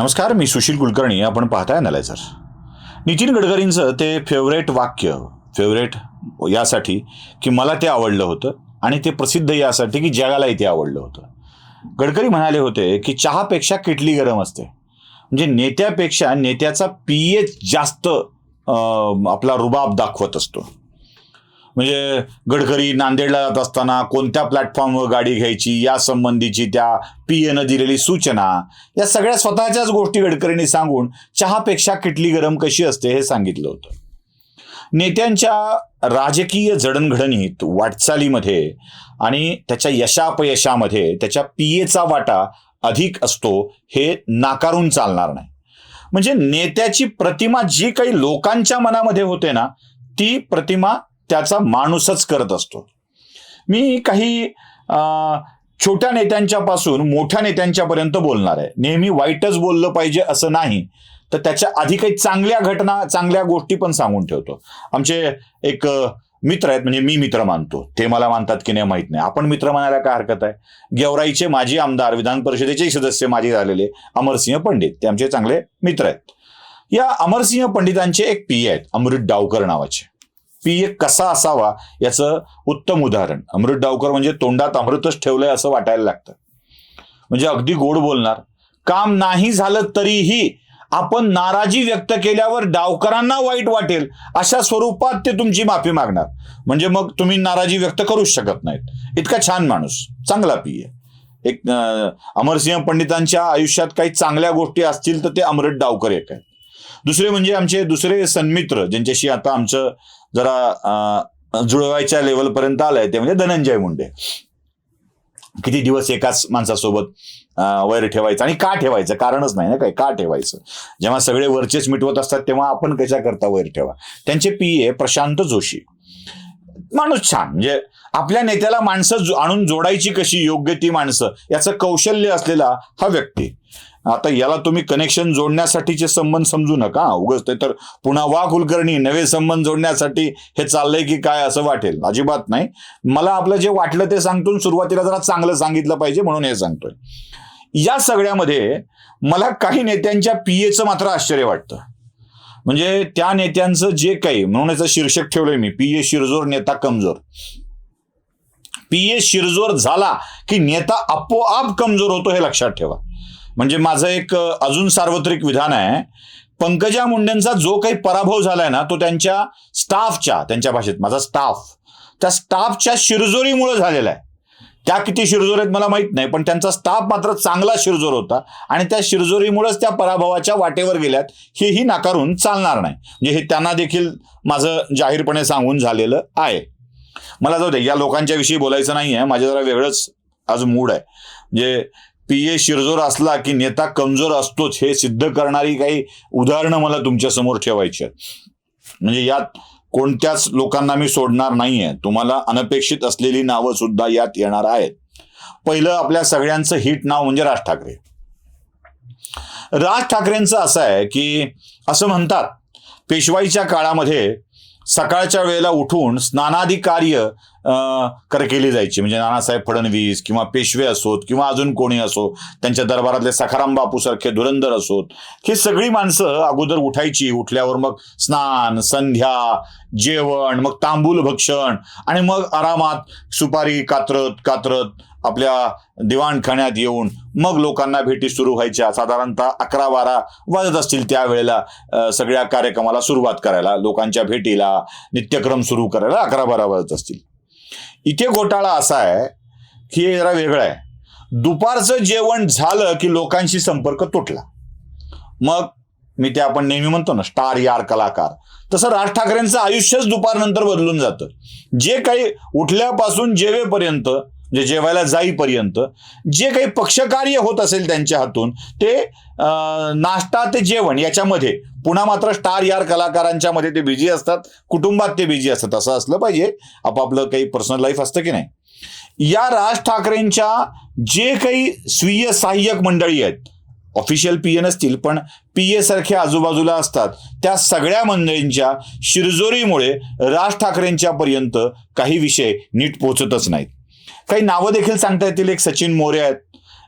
नमस्कार, मी सुशील कुलकर्णी. आपण पाहताय अॅनालायझर. नितीन गडकरींचं ते फेवरेट वाक्य, फेवरेट यासाठी की मला ते आवडलं होतं आणि ते प्रसिद्ध यासाठी की जगालाही ते आवडलं होतं. गडकरी म्हणाले होते की चहापेक्षा किटली गरम असते. म्हणजे नेत्यापेक्षा नेत्याचा पीएच जास्त आपला रुबाब दाखवत असतो. म्हणजे गडकरी नांदेडला जात असताना कोणत्या प्लॅटफॉर्मवर गाडी घ्यायची या संबंधीची त्या पीएनं दिलेली सूचना, या सगळ्या स्वतःच्याच गोष्टी गडकरींनी सांगून चहापेक्षा किटली गरम कशी असते हे सांगितलं होतं. नेत्यांच्या राजकीय जडणघडणीत, वाटचालीमध्ये आणि त्याच्या यशापयशामध्ये त्याच्या पीएचा वाटा अधिक असतो हे नाकारून चालणार नाही. म्हणजे नेत्याची प्रतिमा जी काही लोकांच्या मनामध्ये होते ना, ती प्रतिमा त्याचा माणूसच करत असतो. मी काही छोट्या नेत्यांच्या पासून मोठ्या नेत्यांच्या पर्यंत बोलणार आहे. नेहमी वाईटच बोललं पाहिजे असं नाही, तर त्याच्या आधी काही चांगल्या घटना, चांगल्या गोष्टी पण सांगून ठेवतो. आमचे एक मित्र आहेत, म्हणजे मी मित्र मानतो, ते मला मानतात की नाही माहित नाही, आपण मित्र म्हणायला काय हरकत आहे. गेवराईचे माजी आमदार, विधान परिषदेचे सदस्य माजी झालेले अमरसिंह पंडित, ते आमचे चांगले मित्र आहेत. या अमरसिंह पंडितांचे एक पीए आहेत, अमृत डावकर नावाचे. पीए कसा असावा याचं उत्तम उदाहरण. अमृत डावकर म्हणजे तोंडात अमृतच ठेवलंय असं वाटायला लागतं. म्हणजे अगदी गोड बोलणार, काम नाही झालं तरीही आपण नाराजी व्यक्त केल्यावर डावकरांना वाईट वाटेल अशा स्वरूपात ते तुमची माफी मागणार. म्हणजे मग तुम्ही नाराजी व्यक्त करूच शकत नाहीत. इतका छान माणूस, चांगला पीए. एक अमरसिंह पंडितांच्या आयुष्यात काही चांगल्या गोष्टी असतील तर ते अमृत डावकर एक आहेत. दुसरे म्हणजे आमचे दुसरे सन्मित्र, ज्यांच्याशी आता आमचं जरा जुळवायच्या लेवलपर्यंत आलंय, ते म्हणजे धनंजय मुंडे. किती दिवस एकाच माणसासोबत वैर ठेवायचं, आणि का ठेवायचं, कारणच नाही ना काही, का ठेवायचं. जेव्हा सगळे वरचेच मिटवत असतात तेव्हा आपण कशा करता वैर ठेवा. त्यांचे पीए प्रशांत जोशी, माणूस छान. म्हणजे आपल्या नेत्याला माणसं आणून जोडायची कशी, योग्य ती माणसं, याचं कौशल्य असलेला हा व्यक्ती. आता याला तुम्ही कनेक्शन जोडण्यासाठीचे संबंध समजू नका उगाच, ते तर पुन्हा वा कुलकर्णी नवे संबंध जोडण्यासाठी हे चाललंय की काय असं वाटेल. अजिबात नाही. मला आपलं जे वाटलं ते सांगतो, सुरुवातीला जरा चांगलं सांगितलं पाहिजे म्हणून हे सांगतोय. या सगळ्यामध्ये मला काही नेत्यांच्या पीएचं मात्र आश्चर्य वाटतं. म्हणजे त्या नेत्यांचं जे काही, म्हणून याचं शीर्षक ठेवलंय मी, पीए शिरजोर नेता कमजोर. पीए शिरजोर झाला की नेता आपोआप कमजोर होतो हे लक्षात ठेवा. म्हणजे माझं एक अजून सार्वत्रिक विधान आहे, पंकजा मुंडेंचा जो काही पराभव झालाय ना, तो त्यांच्या स्टाफच्या, त्यांच्या भाषेत माझा स्टाफ, त्या स्टाफच्या शिरजोरीमुळे झालेला आहे. त्या किती शिरजोर आहेत मला माहित नाही, पण त्यांचा स्टाफ मात्र चांगला शिरजोर होता आणि त्या शिरजोरीमुळेच त्या पराभवाच्या वाटेवर गेल्यात, हेही नाकारून चालणार नाही. म्हणजे हे त्यांना देखील माझं जाहीरपणे सांगून झालेलं आहे. मला जाऊ दे, या लोकांच्या विषयी बोलायचं नाही आहे, माझ्या जरा वेगळंच आज मूड आहे. म्हणजे पीए शिरजोर असला की नेता कमजोर असतोच हे सिद्ध करणारी काही उदाहरणं मला तुमच्या समोर ठेवायची आहेत. म्हणजे यात कोणत्याच लोकांना मी सोडणार नाहीये. तुम्हाला अनपेक्षित असलेली नावं सुद्धा यात येणार आहेत. पहिलं आपल्या सगळ्यांचं हिट नाव म्हणजे राज ठाकरे. राज ठाकरेंचं असं आहे की असं म्हणतात, पेशवाईच्या काळामध्ये सकाळच्या वेळेला उठून स्नानादी कार्य केली जायची. म्हणजे नानासाहेब फडणवीस किंवा पेशवे असोत किंवा अजून कोणी असो, त्यांच्या दरबारातले सखाराम बापू सारखे धुरंधर असोत, हे सगळी माणसं अगोदर उठायची. उठल्यावर मग स्नान, संध्या, जेवण, मग तांबूल भक्षण, आणि मग आरामात सुपारी कात्रत कात्रत आपल्या दिवाणखान्यात येऊन मग लोकांना भेटी सुरू व्हायच्या. साधारणतः 11-12 वाजत असतील त्यावेळेला सगळ्या कार्यक्रमाला सुरुवात करायला, लोकांच्या भेटीला, नित्यक्रम सुरू करायला 11-12 वाजत असतील. इथे घोटाळा असा आहे की हे जरा वेगळं आहे. दुपारचं जेवण झालं की लोकांशी संपर्क तुटला. मग मी ते आपण नेहमी म्हणतो ना, स्टार यार कलाकार, तसं राज ठाकरेंचं आयुष्यच दुपारनंतर बदलून जातं. जे काही उठल्यापासून जेवेपर्यंत, जे जेवायला जाईपर्यंत जे काही पक्षकार्य होत असेल त्यांच्या हातून, ते नाश्ता ते जेवण याच्यामध्ये पुन्हा मात्र स्टार यार कलाकारांच्या मध्ये ते बिझी असतात, कुटुंबात ते बिझी असतात. असं असलं पाहिजे, आपापलं काही पर्सनल लाईफ असतं की नाही. या राज ठाकरेंच्या जे काही स्वीय सहाय्यक मंडळी आहेत, ऑफिशियल पीए नसतील पण पीए सारखे आजूबाजूला असतात, त्या सगळ्या मंडळींच्या शिरजोरीमुळे राज ठाकरेंच्या पर्यंत काही विषय नीट पोहोचतच नाहीत. काही नावं देखील सांगता येतील. एक सचिन मोरे आहेत,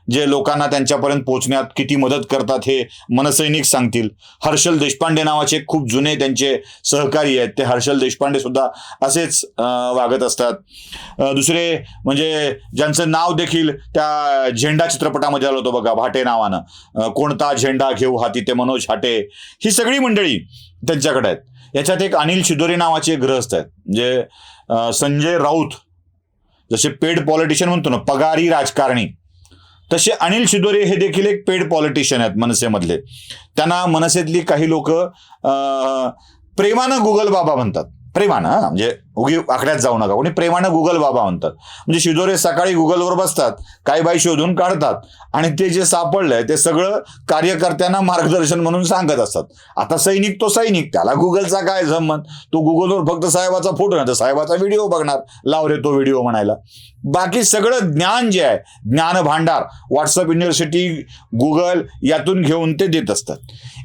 जे लोकांना त्यांच्यापर्यंत पोहोचण्यात किती मदत करतात हे मनसैनिक सांगतील. हर्षल देशपांडे नावाचे खूप जुने त्यांचे सहकारी आहेत, ते हर्षल देशपांडे सुद्धा असेच वागत असतात. दुसरे म्हणजे ज्यांचं नाव देखील त्या झेंडा चित्रपटामध्ये आलं होतं बघा, भाटे नावानं, कोणता झेंडा घेऊ हाती ते मनोज हाटे, ही सगळी मंडळी त्यांच्याकडे आहेत. याच्यात एक अनिल शिदोरे नावाचे गृहस्थ आहेत, म्हणजे संजय राऊत जसे पेड पॉलिटिशियन म्हणतो ना, पगारी राजकारणी, तसे अनिल शिदोरे हे देखील एक पेड पॉलिटिशियन आहेत मनसेमधले. त्यांना मनसेतली काही लोक प्रेमानं गुगल बाबा म्हणतात. प्रेमानं, म्हणजे उगी आकड्यात जाऊ नका, कोणी प्रेमानं गुगल बाबा म्हणतात. म्हणजे शिदोरे सकाळी गुगलवर बसतात, काही बाई शोधून काढतात आणि ते जे सापडलंय ते सगळं कार्यकर्त्यांना मार्गदर्शन म्हणून सांगत असतात. आता सैनिक तो सैनिक, त्याला गुगलचा काय संबंध, तो गुगलवर फक्त साहेबाचा फोटो नाही तर साहेबाचा व्हिडिओ बघणार, लाव रे तो व्हिडिओ म्हणायला. बाकी सगळं ज्ञान जे आहे, ज्ञान भांडार, व्हॉट्सअप युनिव्हर्सिटी, गुगल यातून घेऊन ते देत असतात.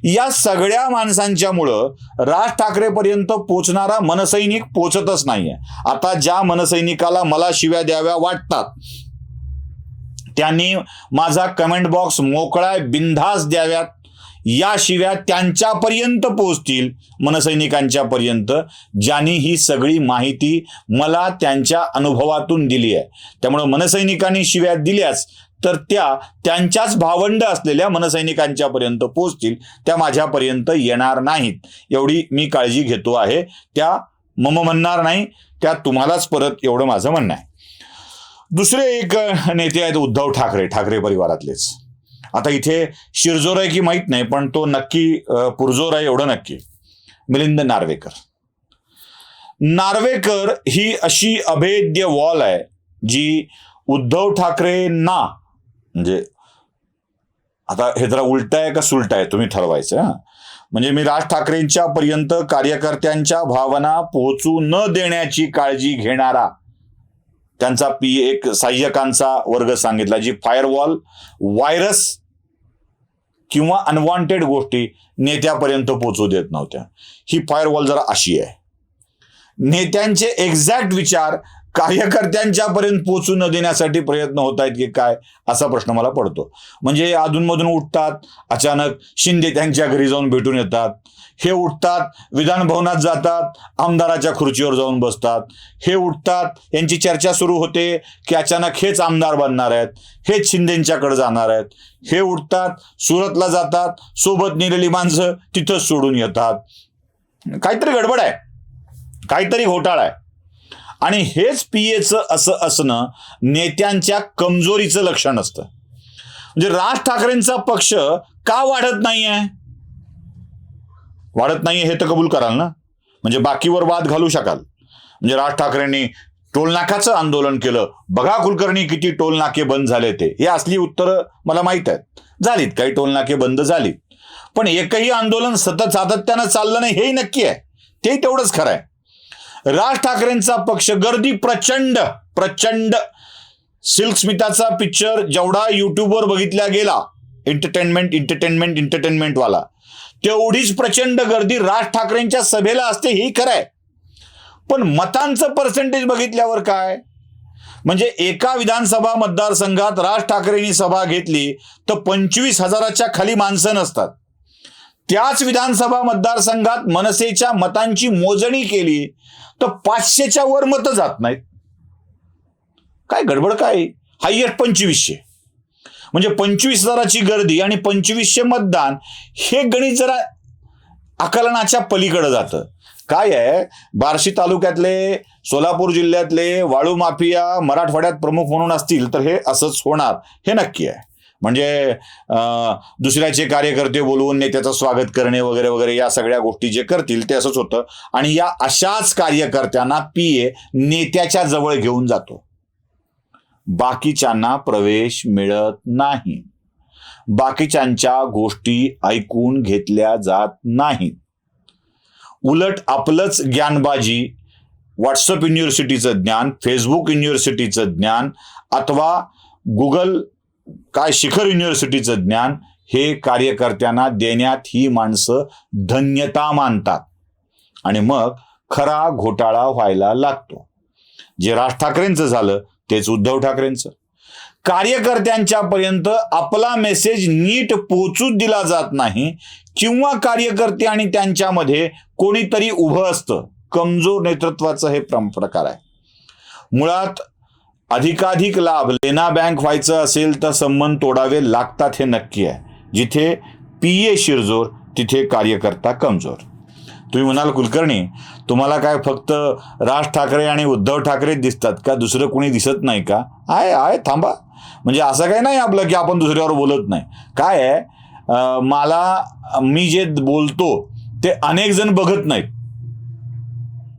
या सगळ्या माणसांच्यामुळं राज ठाकरेपर्यंत पोचणारा मनसैनिक पोचतच नाहीये. आता ज्या मनसैनिकाला मला शिव्या द्याव्या वाटतात त्यांनी माझा कमेंट बॉक्स मोकळा बिनधास्त द्याव्यात. या शिव्या त्यांच्यापर्यंत पोहोचतील, मनसैनिकांच्या पर्यंत, ज्यांनी ही सगळी माहिती मला त्यांच्या अनुभवातून दिली आहे. त्यामुळे मनसैनिकांनी शिव्या दिल्याच तर त्या त्यांच्याच भावंड असलेल्या मनसैनिकांच्या पर्यंत पोहोचतील, त्या माझ्यापर्यंत येणार नाहीत, एवढी मी काळजी घेतो आहे. त्या मम म्हणणार नाही, त्या तुम्हालाच परत, एवढं माझं म्हणणं आहे. दुसरे एक नेते आहेत उद्धव ठाकरे, ठाकरे परिवारातलेच. आता इथे शिरजोर आहे की माहीत नाही, पण तो नक्की पुरजोर आहे एवढं नक्की, मिलिंद नार्वेकर. नार्वेकर ही अशी अभेद्य वॉल आहे जी उद्धव ठाकरेंना, म्हणजे आता हे जरा उलट आहे का सुलट आहे तुम्ही ठरवायचं. म्हणजे मी राज ठाकरेंच्या पर्यंत कार्यकर्त्यांच्या भावना पोहोचू न देण्याची काळजी घेणारा त्यांचा एक सहाय्यकांचा वर्ग सांगितला, जी फायरवॉल, व्हायरस किंवा अनवॉन्टेड गोष्टी नेत्यापर्यंत पोहोचू देत नव्हत्या. ही फायरवॉल जरा अशी आहे. नेत्यांचे एक्झॅक्ट विचार कार्यकर्त्यांच्या पर्यंत पोहोचू न देण्यासाठी प्रयत्न होत आहेत की काय, असा प्रश्न मला पडतो. म्हणजे अधूनमधून उठतात, अचानक शिंदे त्यांच्या घरी जाऊन भेटून येतात, हे उठतात विधान भवनात जातात, आमदाराच्या खुर्चीवर जाऊन बसतात, हे उठतात, यांची चर्चा सुरू होते की अचानक हेच आमदार बनणार आहेत, हेच शिंदेंच्याकडे जाणार आहेत, हे उठतात सुरतला जातात, सोबत नेलेली माणसं तिथंच सोडून येतात. काहीतरी गडबड आहे, काहीतरी घोटाळा आहे. आणि हेच पीएचं असं असणं नेत्यांच्या कमजोरीचं लक्षण असतं. म्हणजे राज ठाकरेंचा पक्ष का वाढत नाहीये, वाढत नाहीये हे तर कबूल कराल ना, म्हणजे बाकीवर वाद घालू शकाल. म्हणजे राज ठाकरेंनी टोलनाकाचं आंदोलन केलं, बघा कुलकर्णी किती टोलनाके बंद झाले ते, हे असली उत्तरं मला माहित आहेत. झालीत काही टोलनाके बंद झालीत, पण एकही आंदोलन सतत सातत्यानं चाललं नाही हेही नक्की आहे, ते तेवढंच खरं आहे. राज ठाकरेंचा पक्ष गर्दी प्रचंड प्रचंड. सिल्क स्मिताचा पिक्चर जेवढा युट्यूबवर बघितला गेला, एंटरटेनमेंट वाला, तेवढीच प्रचंड गर्दी राज ठाकरेंच्या सभेला असते, हे खरं आहे. पण मतांचं पर्सेंटेज बघितल्यावर काय, म्हणजे एका विधानसभा मतदारसंघात राज ठाकरेंनी सभा घेतली तर 25,000च्या खाली माणसं नसतात. त्याच विधानसभा मतदारसंघात मनसेच्या मतांची मोजणी केली तर 500च्या वर मतं जात नाहीत. काय गडबड काय, हायएस्ट 2500, म्हणजे 25,000ची गर्दी आणि 2500 मतदान, हे गणित जरा आकलनाच्या पलीकडे जातं. काय आहे, बार्शी तालुक्यातले, सोलापूर जिल्ह्यातले वाळू माफिया मराठवाड्यात प्रमुख म्हणून असतील तर हे असंच होणार, हे नक्की आहे. म्हणजे दुसऱ्याचे कार्यकर्ते बोलवून नेत्याचं स्वागत करणे वगैरे वगैरे, या सगळ्या गोष्टी जे करतील ते असंच होतं. आणि या अशाच कार्यकर्त्यांना पीए नेत्याच्या जवळ घेऊन जातो. बाकीच्यांना प्रवेश मिळत नाही, बाकीच्यांच्या गोष्टी ऐकून घेतल्या जात नाहीत. उलट आपलंच ज्ञानबाजी, व्हॉट्सअप युनिव्हर्सिटीचं ज्ञान, फेसबुक युनिव्हर्सिटीचं ज्ञान, अथवा गुगल काय शिखर युनिव्हर्सिटीचं ज्ञान, हे कार्यकर्त्यांना देण्यात ही माणसं धन्यता मानतात. आणि मग खरा घोटाळा व्हायला लागतो. जे राज ठाकरेंचं झालं तेच उद्धव ठाकरेंचं. कार्यकर्त्यांच्या पर्यंत आपला मेसेज नीट पोहोचूच दिला जात नाही किंवा कार्यकर्ते आणि त्यांच्यामध्ये कोणीतरी उभं असतं. कमजोर नेतृत्वाचं हे प्रकार आहे. मुळात अधिकाधिक लाभ लेना बँक व्हायचं असेल तर संबंध तोडावे लागतात हे नक्की आहे. जिथे PA शिरजोर तिथे कार्यकर्ता कमजोर. तुम्ही म्हणाल कुलकर्णी तुम्हाला काय फक्त राज ठाकरे आणि उद्धव ठाकरे दिसतात का, दुसरं कोणी दिसत नाही का? आहे थांबा, म्हणजे असं काही नाही आपलं की आपण दुसऱ्यावर बोलत नाही. काय आहे, मी जे बोलतो ते अनेक जण बघत नाहीत.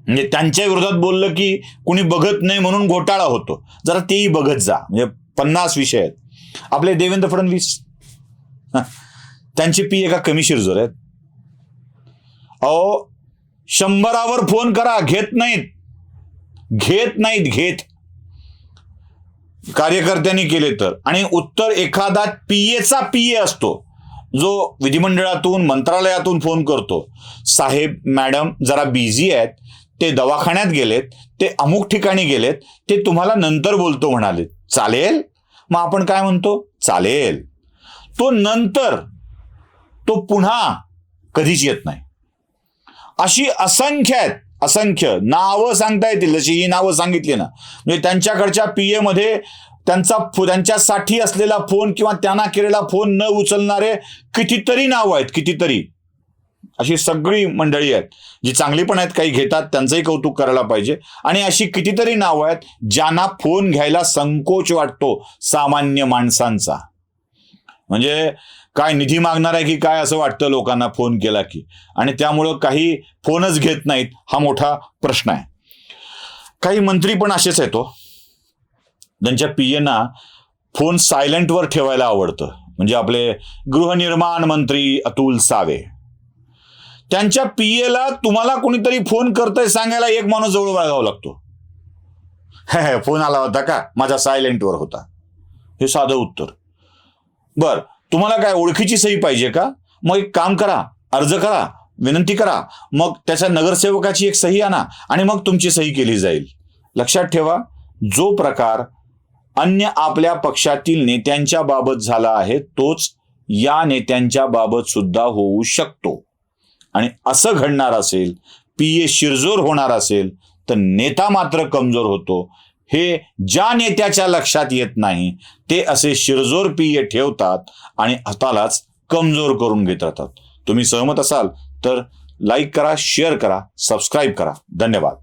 म्हणजे त्यांच्या विरोधात बोललं की कुणी बघत नाही म्हणून घोटाळा होतो. जरा तेही बघत जा. म्हणजे 50 विषय आहेत. आपले देवेंद्र फडणवीस त्यांचे PA का कमी शिरजोर आहेत? अहो 100वर फोन करा, घेत नाहीत. कार्यकर्त्यांनी केले तर. आणि उत्तर एखादा PAचा PA असतो जो विधिमंडळातून मंत्रालयातून फोन करतो, साहेब मॅडम जरा बिझी आहेत, ते दवाखान्यात गेलेत, ते अमुक ठिकाणी गेलेत, ते तुम्हाला नंतर बोलतो म्हणाले. चालेल? मग आपण काय म्हणतो? चालेल. तो नंतर तो पुन्हा कधीच येत नाही. अशी असंख्य नावं सांगता येतील. जशी ही नावं सांगितली ना, म्हणजे त्यांच्याकडच्या PA मध्ये त्यांच्यासाठी असलेला फोन किंवा त्यांना केलेला फोन न उचलणारे कितीतरी नावं आहेत. कितीतरी अशी सगळी मंडळी आहेत जी चांगली पण आहेत, काही घेतात, त्यांचंही कौतुक करायला पाहिजे. आणि अशी कितीतरी नावं आहेत ज्यांना फोन घ्यायला संकोच वाटतो सामान्य माणसांचा. म्हणजे काय निधी मागणार आहे की काय असं वाटतं लोकांना फोन केला की, आणि त्यामुळं काही फोनच घेत नाहीत. हा मोठा प्रश्न आहे. काही मंत्री पण असेच आहेत हो, ज्यांच्या PAना फोन सायलेंटवर ठेवायला आवडतं. म्हणजे आपले गृहनिर्माण मंत्री अतुल सावे, त्यांच्या PAला तुम्हाला कोणीतरी फोन करतंय सांगायला एक माणूस जवळ बघावा लागतो. फोन आला होता का? माझा सायलेंटवर होता. हे साधं उत्तर. बर, तुम्हाला काय ओळखीची सही पाहिजे का? मग एक काम करा, अर्ज करा, विनंती करा, मग त्याच्या नगरसेवकाची एक सही आणा आणि मग तुमची सही केली जाईल. लक्षात ठेवा, जो प्रकार अन्य आपल्या पक्षातील नेत्यांच्या बाबत झाला आहे तोच या नेत्यांच्या बाबत सुद्धा होऊ शकतो. आणि असं घडणार असेल, PA शिरजोर होणार असेल, तर नेता मात्र कमजोर होतो. हे ज्या नेत्याच्या लक्षात येत नाही ते असे शिरजोर PA ठेवतात आणि हातालाच कमजोर करून घेत राहतात. तुम्ही सहमत असाल तर लाईक करा, शेअर करा, सबस्क्राईब करा. धन्यवाद.